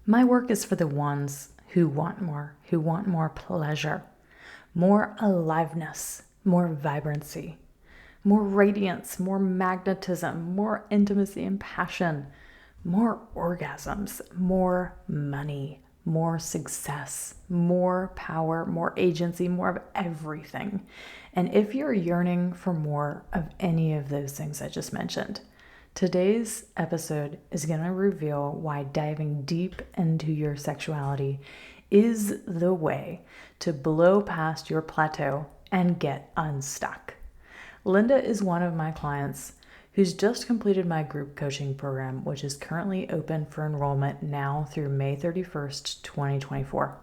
My work is for the ones who want more pleasure, more aliveness, more vibrancy, more radiance, more magnetism, more intimacy and passion, more orgasms, more money, more success, more power, more agency, more of everything. And if you're yearning for more of any of those things I just mentioned, today's episode is going to reveal why diving deep into your sexuality is the way to blow past your plateau and get unstuck. Linda is one of my clients who's just completed my group coaching program, which is currently open for enrollment now through May 31st, 2024.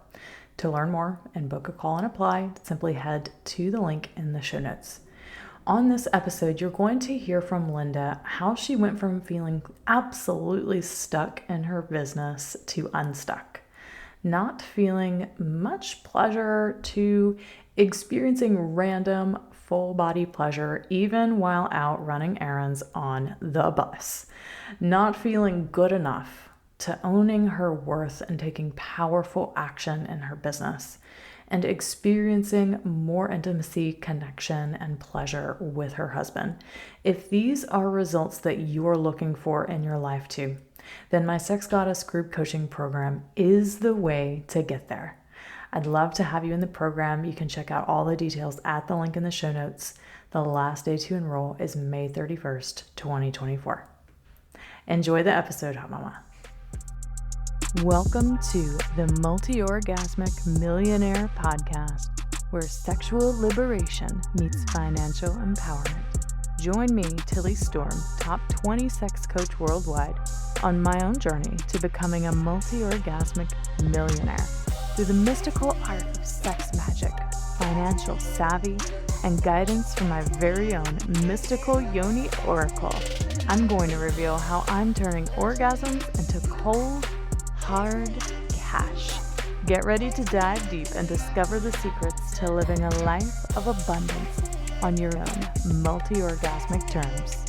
To learn more and book a call and apply, simply head to the link in the show notes. On this episode, you're going to hear from Linda how she went from feeling absolutely stuck in her business to unstuck, not feeling much pleasure to experiencing random full body pleasure even while out running errands on the bus, not feeling good enough to owning her worth and taking powerful action in her business, and experiencing more intimacy, connection, and pleasure with her husband. If these are results that you're looking for in your life too, then my Sex Goddess group coaching program is the way to get there. I'd love to have you in the program. You can check out all the details at the link in the show notes. The last day to enroll is May 31st, 2024. Enjoy the episode, Hot Mama. Welcome to the Multi-Orgasmic Millionaire Podcast, where sexual liberation meets financial empowerment. Join me, Tilly Storm, top 20 sex coach worldwide, on my own journey to becoming a multi-orgasmic millionaire through the mystical art of sex magic, financial savvy, and guidance from my very own mystical yoni oracle. I'm going to reveal how I'm turning orgasms into cold, hard cash. Get ready to dive deep and discover the secrets to living a life of abundance on your own multi-orgasmic terms.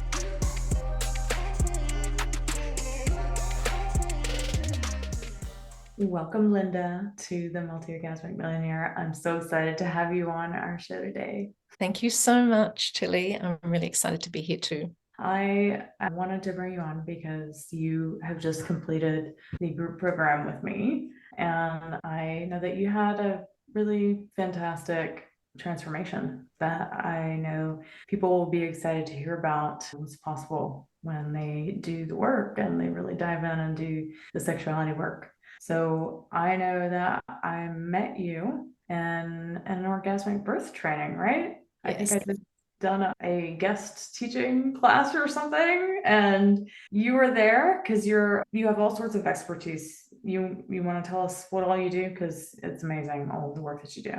Welcome, Linda, to the Multi-Orgasmic Millionaire. I'm so excited to have you on our show today. Thank you so much, Tilly. I'm really excited to be here too. I wanted to bring you on because you have just completed the group program with me, and I know that you had a really fantastic transformation that I know people will be excited to hear about what's possible when they do the work and they really dive in and do the sexuality work. So I know that I met you in an orgasmic birth training, right? Yes. I think I did done a guest teaching class or something, and you were there because you have all sorts of expertise. You want to tell us what all you do, because it's amazing, all the work that you do.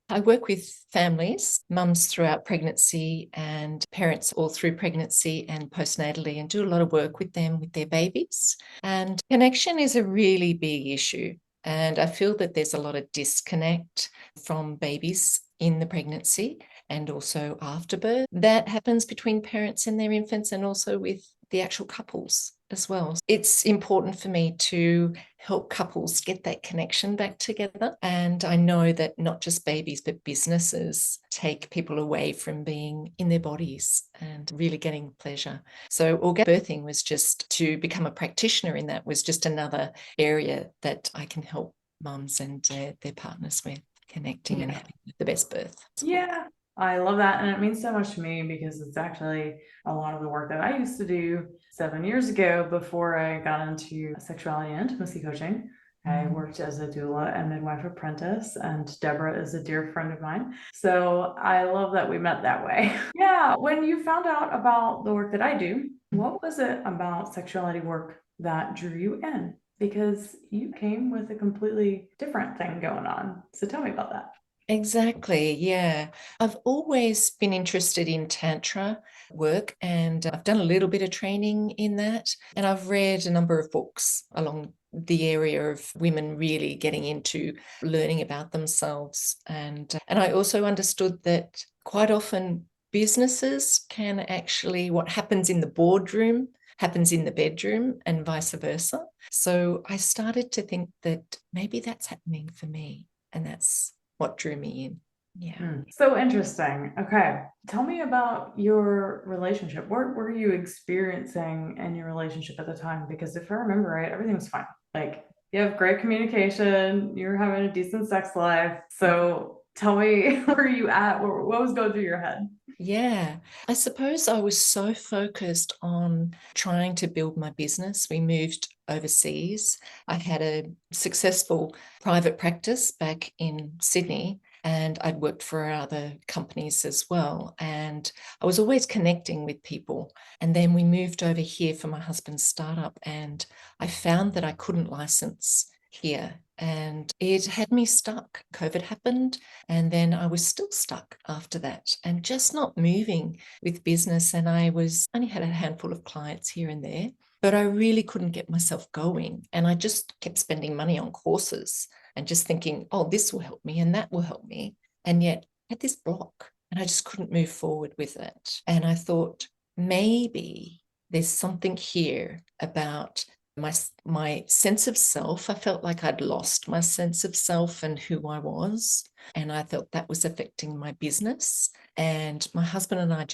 I work with families, mums throughout pregnancy and parents all through pregnancy and postnatally, and do a lot of work with them with their babies. And connection is a really big issue. And I feel that there's a lot of disconnect from babies in the pregnancy and also after birth. That happens between parents and their infants, and also with the actual couples as well. It's important for me to help couples get that connection back together. And I know that not just babies, but businesses take people away from being in their bodies and really getting pleasure. So orgasmic birthing was just, to become a practitioner in that, was just another area that I can help mums and their partners with connecting and having the best birth. Yeah. I love that. And it means so much to me because it's actually a lot of the work that I used to do 7 years ago before I got into sexuality and intimacy coaching. I worked as a doula and midwife apprentice, and Deborah is a dear friend of mine. So I love that we met that way. Yeah. When you found out about the work that I do, what was it about sexuality work that drew you in? Because you came with a completely different thing going on. So tell me about that. Exactly. Yeah. I've always been interested in Tantra work, and I've done a little bit of training in that. And I've read a number of books along the area of women really getting into learning about themselves. And I also understood that quite often businesses can actually, what happens in the boardroom happens in the bedroom and vice versa. So I started to think that maybe that's happening for me, and that's what drew me in. Yeah. So interesting. Okay. Tell me about your relationship. What were you experiencing in your relationship at the time? Because if I remember right, everything was fine. Like you have great communication, you're having a decent sex life. So tell me where you at? What was going through your head? Yeah, I suppose I was so focused on trying to build my business. We moved overseas. I had a successful private practice back in Sydney, and I'd worked for other companies as well. And I was always connecting with people. And then we moved over here for my husband's startup, and I found that I couldn't license here. And it had me stuck. COVID happened. And then I was still stuck after that and just not moving with business. And I was only had a handful of clients here and there, but I really couldn't get myself going. And I just kept spending money on courses and just thinking, oh, this will help me and that will help me. And yet I had this block and I just couldn't move forward with it. And I thought, maybe there's something here about my sense of self. I felt like I'd lost my sense of self and who I was. And I felt that was affecting my business. And my husband and I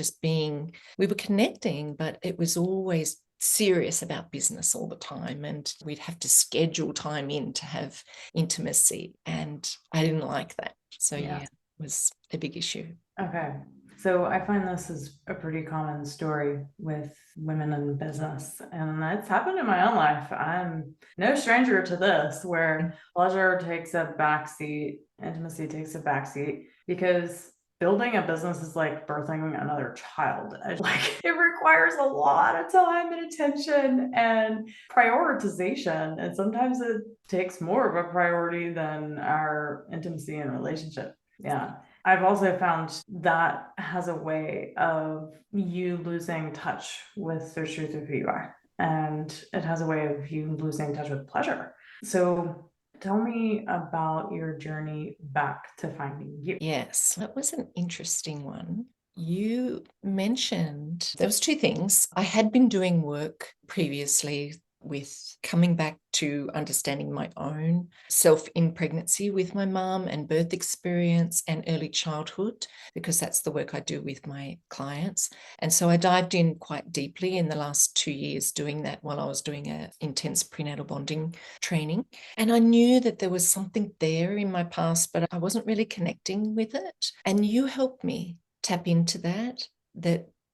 we were connecting, but it was always serious about business all the time. And we'd have to schedule time in to have intimacy. And I didn't like that. So, yeah, it was a big issue. Okay. So I find this is a pretty common story with women in business, and it's happened in my own life. I'm no stranger to this, where pleasure takes a backseat, intimacy takes a backseat, because building a business is like birthing another child. Like it requires a lot of time and attention and prioritization, and sometimes it takes more of a priority than our intimacy and relationship. Yeah. I've also found that has a way of you losing touch with the truth of who you are. And it has a way of you losing touch with pleasure. So tell me about your journey back to finding you. Yes, that was an interesting one. You mentioned there was two things. I had been doing work previously with coming back to understanding my own self in pregnancy with my mum and birth experience and early childhood, because that's the work I do with my clients. And so I dived in quite deeply in the last 2 years doing that while I was doing an intense prenatal bonding training. And I knew that there was something there in my past, but I wasn't really connecting with it. And you helped me tap into that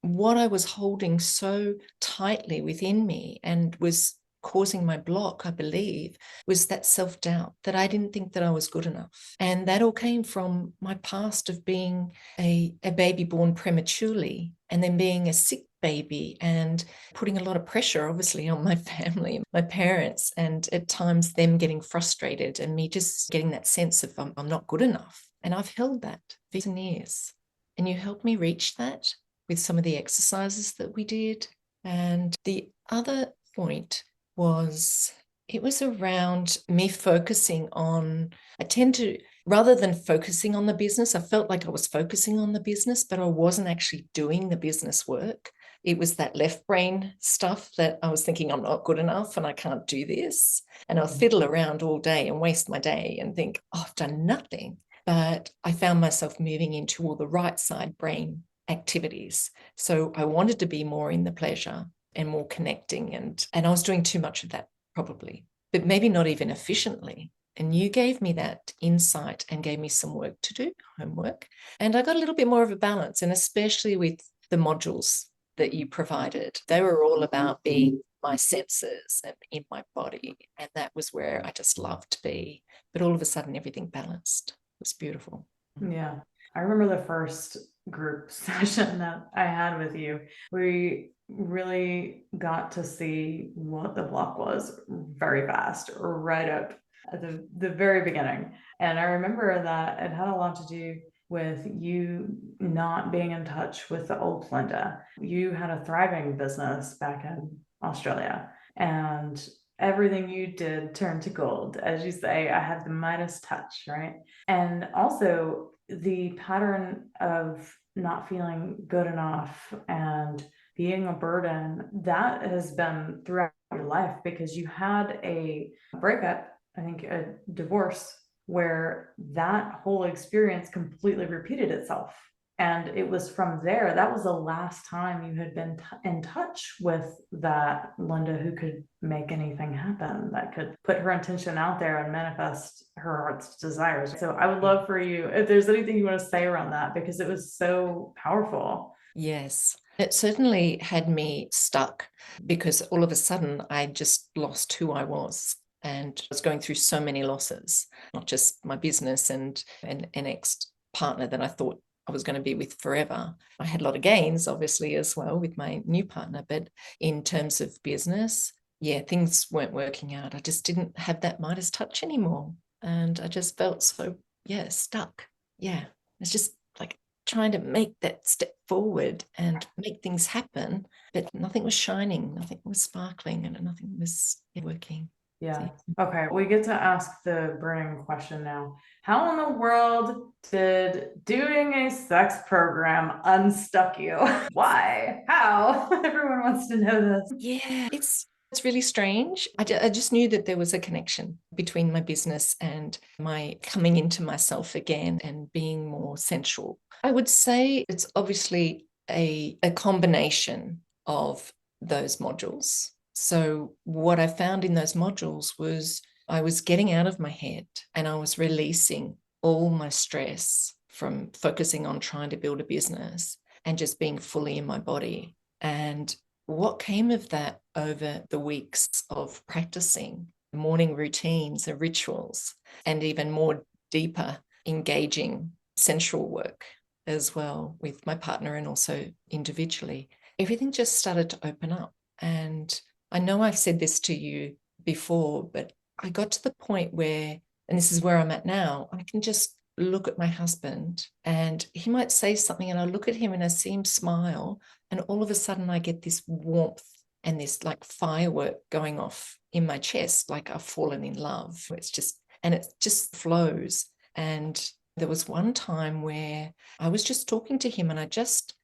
what I was holding so tightly within me and was causing my block, I believe, was that self-doubt, that I didn't think that I was good enough. And that all came from my past of being a baby born prematurely and then being a sick baby and putting a lot of pressure, obviously, on my family, my parents, and at times them getting frustrated and me just getting that sense of I'm not good enough. And I've held that for years. And you helped me reach that with some of the exercises that we did. And the other point was it was around me focusing on, I tend to, rather than focusing on the business, I felt like I was focusing on the business, but I wasn't actually doing the business work. It was that left brain stuff that I was thinking I'm not good enough and I can't do this. And I'll fiddle around all day and waste my day and think, oh, I've done nothing. But I found myself moving into all the right side brain activities. So I wanted to be more in the pleasure and more connecting. And I was doing too much of that probably, but maybe not even efficiently. And you gave me that insight and gave me some work to do, homework. And I got a little bit more of a balance, and especially with the modules that you provided. They were all about being my senses and in my body. And that was where I just loved to be. But all of a sudden, everything balanced. It was beautiful. Yeah. I remember the first group session that I had with you. We really got to see what the block was very fast, right up at the very beginning. And I remember that it had a lot to do with you not being in touch with the old Linda. You had a thriving business back in Australia, and everything you did turned to gold. As you say, I have the Midas touch, right? And also the pattern of not feeling good enough and being a burden, that has been throughout your life because you had a breakup, I think a divorce, where that whole experience completely repeated itself. And it was from there, that was the last time you had been in touch with that Linda who could make anything happen, that could put her intention out there and manifest her heart's desires. So I would love for you, if there's anything you want to say around that, because it was so powerful. Yes, it certainly had me stuck because all of a sudden I just lost who I was. And I was going through so many losses, not just my business and an ex-partner that I thought I was going to be with forever. I had a lot of gains, obviously, as well with my new partner. But in terms of business, yeah, things weren't working out. I just didn't have that Midas touch anymore. And I just felt so, yeah, stuck. Yeah, it's just like trying to make that step forward and make things happen, but nothing was shining, nothing was sparkling, and nothing was working. Yeah. Okay. We get to ask the burning question now. How in the world did doing a sex program unstuck you? Why? How? Everyone wants to know this. Yeah, it's really strange. I just knew that there was a connection between my business and my coming into myself again and being more sensual. I would say it's obviously a combination of those modules. So what I found in those modules was I was getting out of my head and I was releasing all my stress from focusing on trying to build a business and just being fully in my body. And what came of that over the weeks of practicing morning routines and rituals, and even more deeper, engaging sensual work as well with my partner and also individually, everything just started to open up. And I know I've said this to you before, but I got to the point where, and this is where I'm at now, I can just look at my husband and he might say something and I look at him and I see him smile, and all of a sudden I get this warmth and this like firework going off in my chest, like I've fallen in love. It's just, and it just flows. And there was one time where I was just talking to him and I just,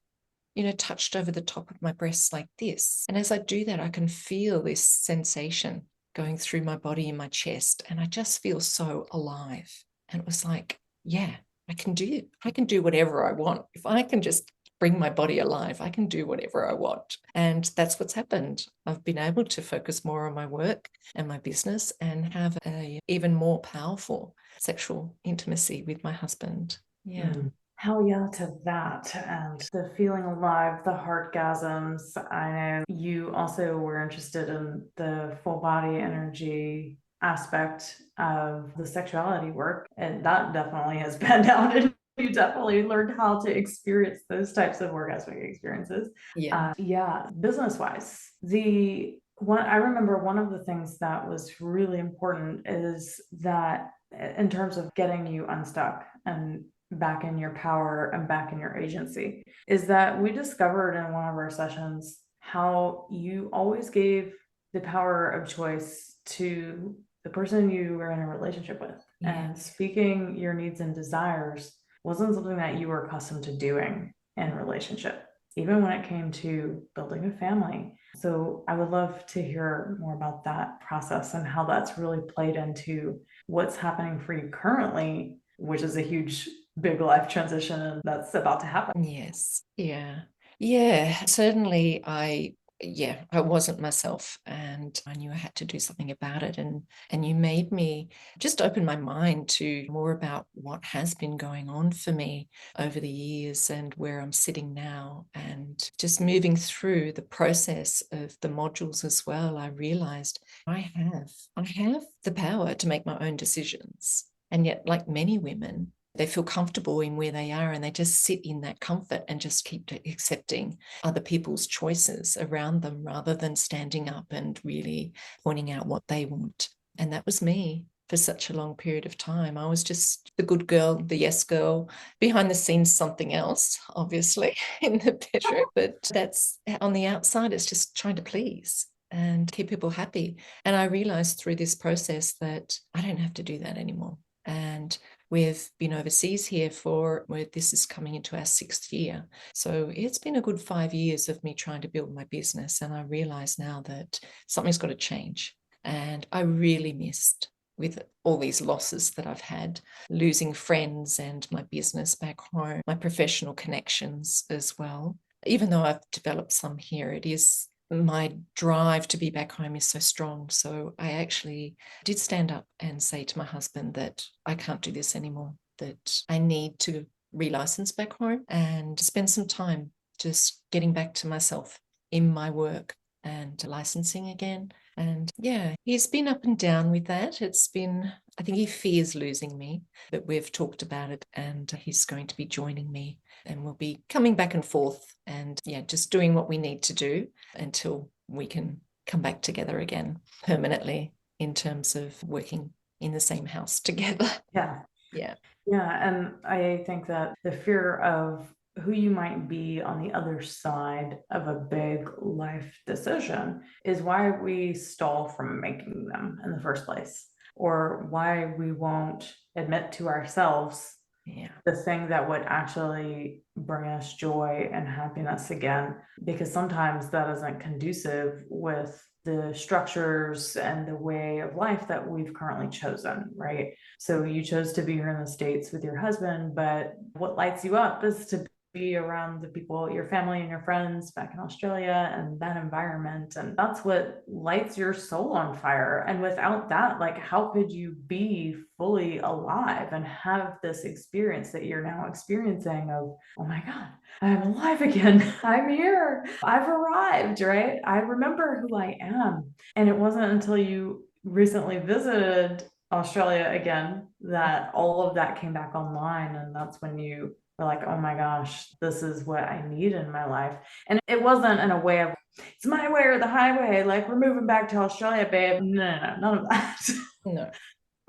touched over the top of my breasts like this. And as I do that, I can feel this sensation going through my body in my chest. And I just feel so alive. And it was like, yeah, I can do whatever I want. If I can just bring my body alive, I can do whatever I want. And that's what's happened. I've been able to focus more on my work and my business and have a even more powerful sexual intimacy with my husband. Yeah. Hell yeah to that. And the feeling alive, the heartgasms. I know you also were interested in the full body energy aspect of the sexuality work. And that definitely has panned out. And you definitely learned how to experience those types of orgasmic experiences. Yeah. Business wise, I remember one of the things that was really important is that in terms of getting you unstuck and back in your power and back in your agency, is that we discovered in one of our sessions how you always gave the power of choice to the person you were in a relationship with. Yeah. And speaking your needs and desires wasn't something that you were accustomed to doing in relationship, even when it came to building a family. So I would love to hear more about that process and how that's really played into what's happening for you currently, which is a huge, big life transition that's about to happen. Yes. Yeah. Yeah. Certainly I wasn't myself and I knew I had to do something about it. And you made me just open my mind to more about what has been going on for me over the years and where I'm sitting now. And just moving through the process of the modules as well, I realized I have the power to make my own decisions. And yet, like many women, they feel comfortable in where they are and they just sit in that comfort and just keep accepting other people's choices around them rather than standing up and really pointing out what they want. And that was me for such a long period of time. I was just the good girl, the yes girl, behind the scenes something else, obviously, in the bedroom. But that's on the outside, it's just trying to please and keep people happy. And I realized through this process that I don't have to do that anymore. And We've been overseas here this is coming into our 6th year. So it's been a good 5 years of me trying to build my business. And I realize now that something's got to change. And I really missed, with all these losses that I've had, losing friends and my business back home, my professional connections as well. Even though I've developed some here, it is my drive to be back home is so strong. So I actually did stand up and say to my husband that I can't do this anymore, that I need to relicense back home and spend some time just getting back to myself in my work and licensing again. And yeah, he's been up and down with that. I think he fears losing me, but we've talked about it, and he's going to be joining me, and we'll be coming back and forth and just doing what we need to do until we can come back together again permanently in terms of working in the same house together. Yeah. Yeah. Yeah. And I think that the fear of who you might be on the other side of a big life decision is why we stall from making them in the first place, or why we won't admit to ourselves the thing that would actually bring us joy and happiness again, because sometimes that isn't conducive with the structures and the way of life that we've currently chosen, right? So you chose to be here in the States with your husband, but what lights you up is to be around the people, your family and your friends back in Australia, and that environment. And that's what lights your soul on fire. And without that, like, how could you be fully alive and have this experience that you're now experiencing of, oh my God, I'm alive again. I'm here. I've arrived, right? I remember who I am. And it wasn't until you recently visited Australia again that all of that came back online. And that's when you were like, oh my gosh, this is what I need in my life. And it wasn't in a way of, it's my way or the highway, like, we're moving back to Australia, babe. No, none of that. No,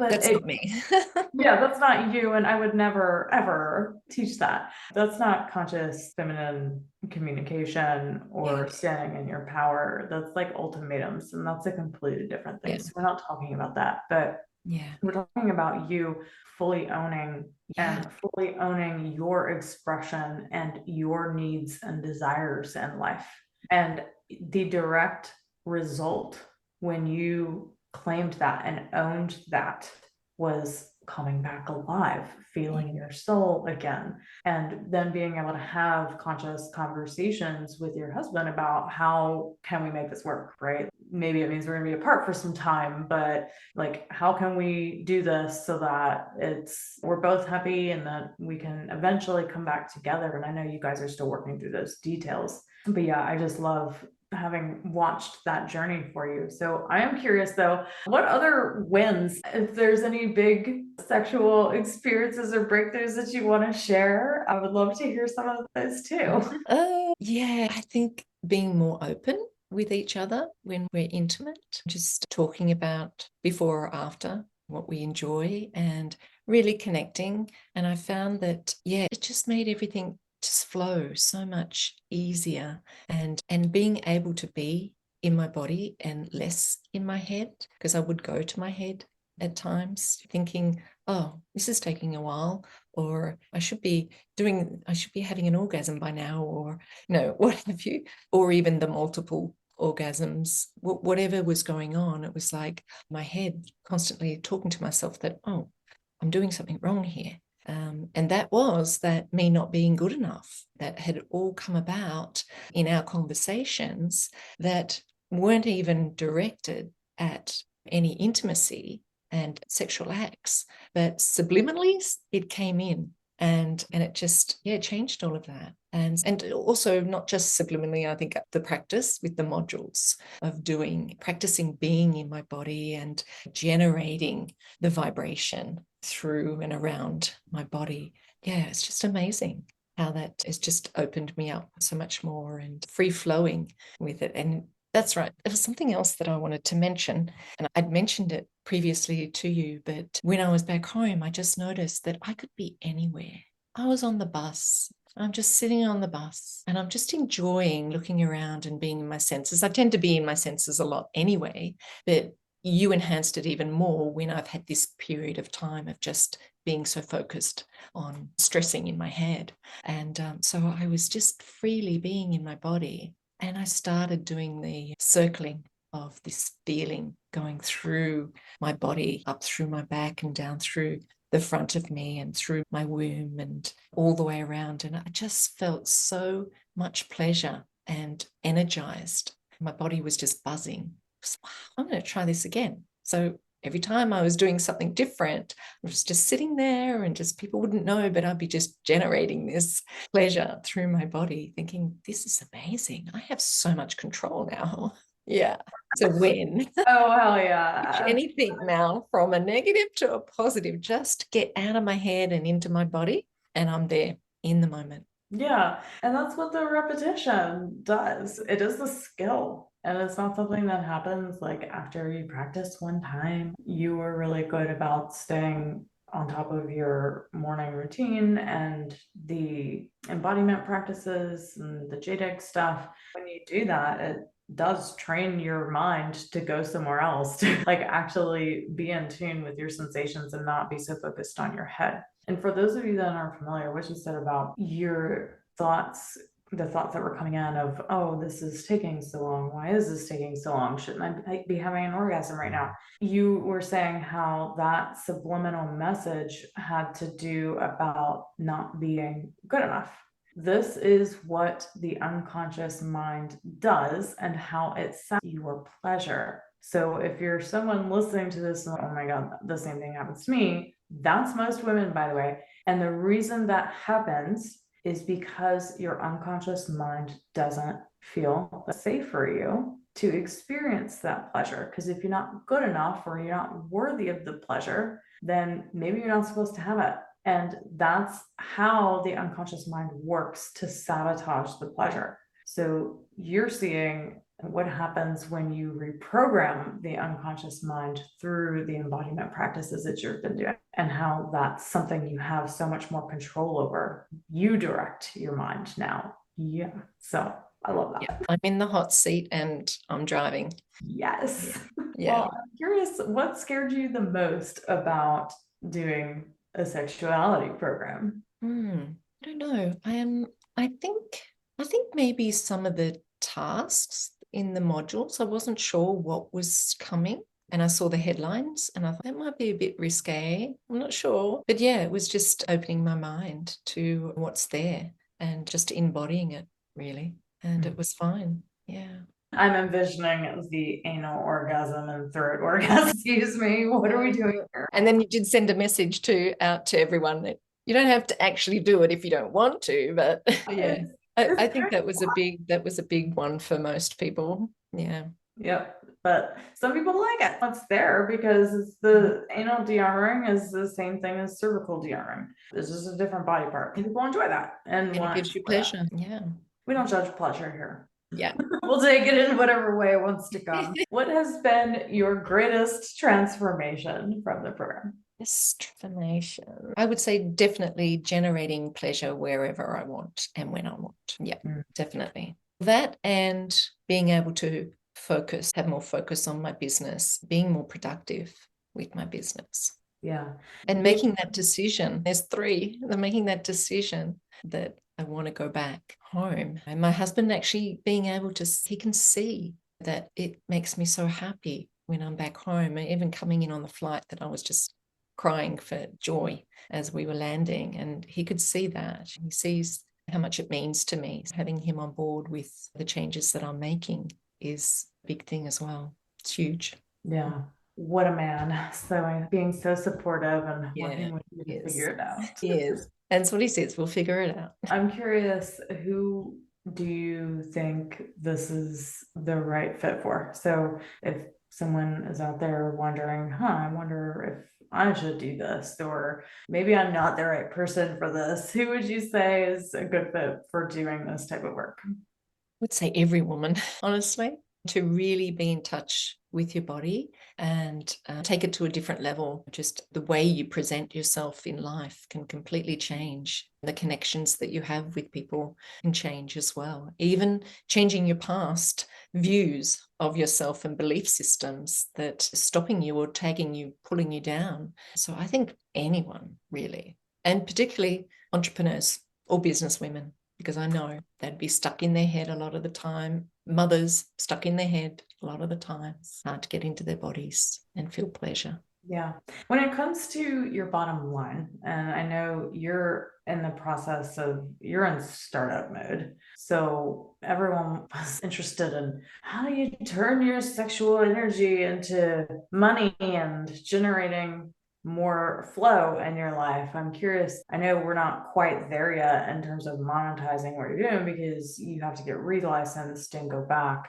But that's not me. yeah, that's not you. And I would never, ever teach that. That's not conscious feminine communication or standing in your power. That's like ultimatums. And that's a completely different thing. So we're not talking about that. But we're talking about you fully owning and fully owning your expression and your needs and desires in life. And the direct result when you claimed that and owned that was coming back alive, feeling your soul again, and then being able to have conscious conversations with your husband about how can we make this work, right? Maybe it means we're going to be apart for some time, but like, how can we do this so that we're both happy and that we can eventually come back together? And I know you guys are still working through those details, but yeah, I just love having watched that journey for you. So I am curious though, what other wins, if there's any big sexual experiences or breakthroughs that you want to share, I would love to hear some of those too. I think being more open with each other when we're intimate, just talking about before or after what we enjoy and really connecting. And I found that, it just made everything just flow so much easier, and being able to be in my body and less in my head, because I would go to my head at times thinking, oh, this is taking a while, or I should be having an orgasm by now, or what have you, or even the multiple orgasms, whatever was going on. It was like my head constantly talking to myself that, oh, I'm doing something wrong here. And that was that me not being good enough, that had all come about in our conversations that weren't even directed at any intimacy and sexual acts, but subliminally it came in. And it just, changed all of that. And also not just subliminally, I think the practice with the modules of practicing being in my body and generating the vibration through and around my body. Yeah, it's just amazing how that has just opened me up so much more and free flowing with it. And that's right. There was something else that I wanted to mention, and I'd mentioned it previously to you, but when I was back home, I just noticed that I could be anywhere. I was on the bus. I'm just sitting on the bus and I'm just enjoying looking around and being in my senses. I tend to be in my senses a lot anyway, but you enhanced it even more when I've had this period of time of just being so focused on stressing in my head. And so I was just freely being in my body. And I started doing the circling of this feeling going through my body, up through my back and down through the front of me and through my womb and all the way around. And I just felt so much pleasure and energized. My body was just buzzing. Wow, I'm going to try this again. So every time I was doing something different, I was just sitting there and just people wouldn't know, but I'd be just generating this pleasure through my body, thinking, this is amazing. I have so much control now. Yeah. So when Oh, hell yeah. anything now from a negative to a positive, just get out of my head and into my body, and I'm there in the moment. Yeah. And that's what the repetition does. It is a skill. And it's not something that happens like after you practice one time. You were really good about staying on top of your morning routine and the embodiment practices and the JDEG stuff. When you do that, it does train your mind to go somewhere else, to like actually be in tune with your sensations and not be so focused on your head. And for those of you that aren't familiar, what you said about your thoughts, the thoughts that were coming in of, oh, this is taking so long. Why is this taking so long? Shouldn't I be having an orgasm right now? You were saying how that subliminal message had to do about not being good enough. This is what the unconscious mind does and how it sets your pleasure. So if you're someone listening to this, oh my God, the same thing happens to me. That's most women, by the way. And the reason that happens is because your unconscious mind doesn't feel safe for you to experience that pleasure. Because if you're not good enough or you're not worthy of the pleasure, then maybe you're not supposed to have it. And that's how the unconscious mind works to sabotage the pleasure. So you're seeing what happens when you reprogram the unconscious mind through the embodiment practices that you've been doing, and how that's something you have so much more control over. You direct your mind now. Yeah. So I love that. Yeah, I'm in the hot seat and I'm driving. Yes. Yeah. Well, I'm curious, what scared you the most about doing a sexuality program? I don't know. I think maybe some of the tasks in the modules, I wasn't sure what was coming. And I saw the headlines and I thought that might be a bit risque. I'm not sure. But yeah, it was just opening my mind to what's there and just embodying it, really. And it was fine. Yeah. I'm envisioning the anal orgasm and throat orgasm. Excuse me, what are we doing here? And then you did send a message out to everyone that you don't have to actually do it if you don't want to, but yeah. I think that was a big one for most people. Yeah. Yep. But some people like it. It's there because it's the anal de-armoring is the same thing as cervical de-armoring. It's just a different body part. People enjoy that and it gives you pleasure. Yeah. We don't judge pleasure here. Yeah. We'll take it in whatever way it wants to come. What has been your greatest transformation from the program? This transformation, I would say definitely generating pleasure wherever I want and when I want. Yeah, definitely. That and being able to have more focus on my business, being more productive with my business. Yeah. And making that decision. There's three. They're making that decision that I want to go back home. And my husband actually being able to, he can see that it makes me so happy when I'm back home. And even coming in on the flight that I was just crying for joy as we were landing. And he could see that. He sees how much it means to me. Having him on board with the changes that I'm making is a big thing as well. It's huge. Yeah. What a man. So being so supportive and working with you to figure it out. Yes. That's what he says. We'll figure it out. I'm curious, who do you think this is the right fit for? So if someone is out there wondering, I wonder if I should do this, or maybe I'm not the right person for this, who would you say is a good fit for doing this type of work? I would say every woman, honestly. to really be in touch with your body and take it to a different level. Just the way you present yourself in life can completely change. The connections that you have with people can change as well. Even changing your past views of yourself and belief systems that are stopping you or tagging you, pulling you down. So I think anyone really, and particularly entrepreneurs or business women, because I know they'd be stuck in their head a lot of the time. Mothers stuck in their head a lot of the time. It's hard to get into their bodies and feel pleasure. Yeah. When it comes to your bottom line, and I know you're in the process of, you're in startup mode. So everyone was interested in how do you turn your sexual energy into money and generating more flow in your life. I'm curious. I know we're not quite there yet in terms of monetizing what you're doing because you have to get relicensed and go back,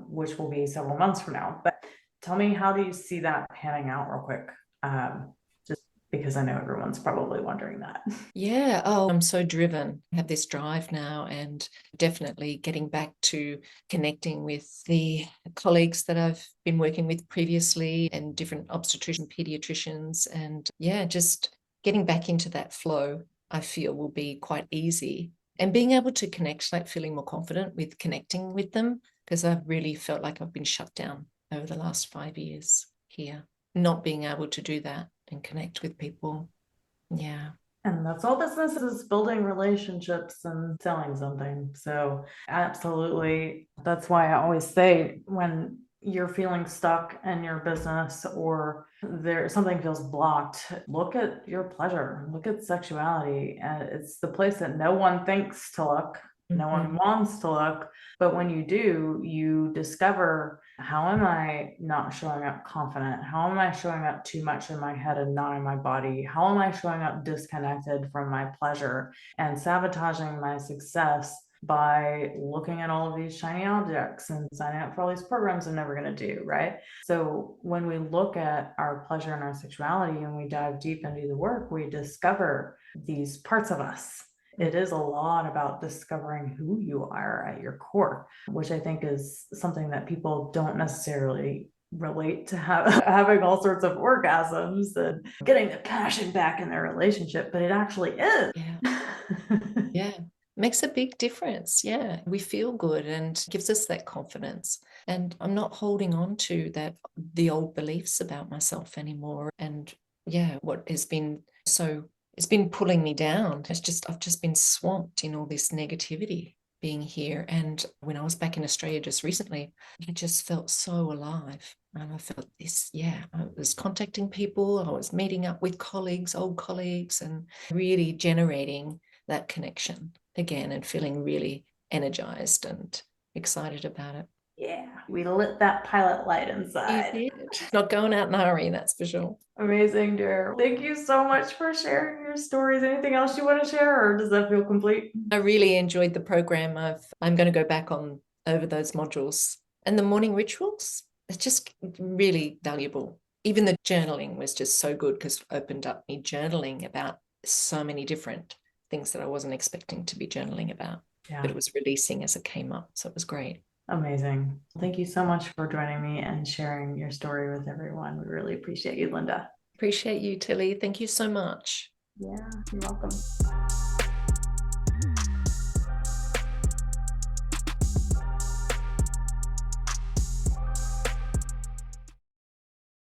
which will be several months from now. But tell me, how do you see that panning out real quick? Just because I know everyone's probably wondering that. Yeah. Oh, I'm so driven. I have this drive now, and definitely getting back to connecting with the colleagues that I've been working with previously and different obstetricians, pediatricians. And yeah, just getting back into that flow, I feel will be quite easy. And being able to connect, like feeling more confident with connecting with them, because I've really felt like I've been shut down over the last 5 years here, not being able to do that and connect with people. Yeah. And that's all business is, building relationships and selling something. So absolutely. That's why I always say when you're feeling stuck in your business or there something feels blocked, look at your pleasure, look at sexuality. And it's the place that no one thinks to look. No one wants to look, but when you do, you discover, how am I not showing up confident? How am I showing up too much in my head and not in my body? How am I showing up disconnected from my pleasure and sabotaging my success by looking at all of these shiny objects and signing up for all these programs I'm never going to do, right? So when we look at our pleasure and our sexuality and we dive deep into the work, we discover these parts of us. It is a lot about discovering who you are at your core, which I think is something that people don't necessarily relate to having all sorts of orgasms and getting the passion back in their relationship, but it actually is. Yeah. Yeah. Makes a big difference. Yeah. We feel good and gives us that confidence. And I'm not holding on to the old beliefs about myself anymore. And yeah, what has been it's been pulling me down. I've just been swamped in all this negativity being here. And when I was back in Australia just recently, I just felt so alive. And I felt this, yeah, I was contacting people, I was meeting up with colleagues, old colleagues, and really generating that connection again and feeling really energized and excited about it. Yeah, we lit that pilot light inside. You did. Not going out in a hurry, that's for sure. Amazing, dear. Thank you so much for sharing your stories. Anything else you want to share, or does that feel complete? I really enjoyed the program. I'm going to go back on over those modules. And the morning rituals, it's just really valuable. Even the journaling was just so good because it opened up me journaling about so many different things that I wasn't expecting to be journaling about. Yeah. But it was releasing as it came up. So it was great. Amazing. Thank you so much for joining me and sharing your story with everyone. We really appreciate you, Linda. Appreciate you, Tilly. Thank you so much. Yeah, you're welcome.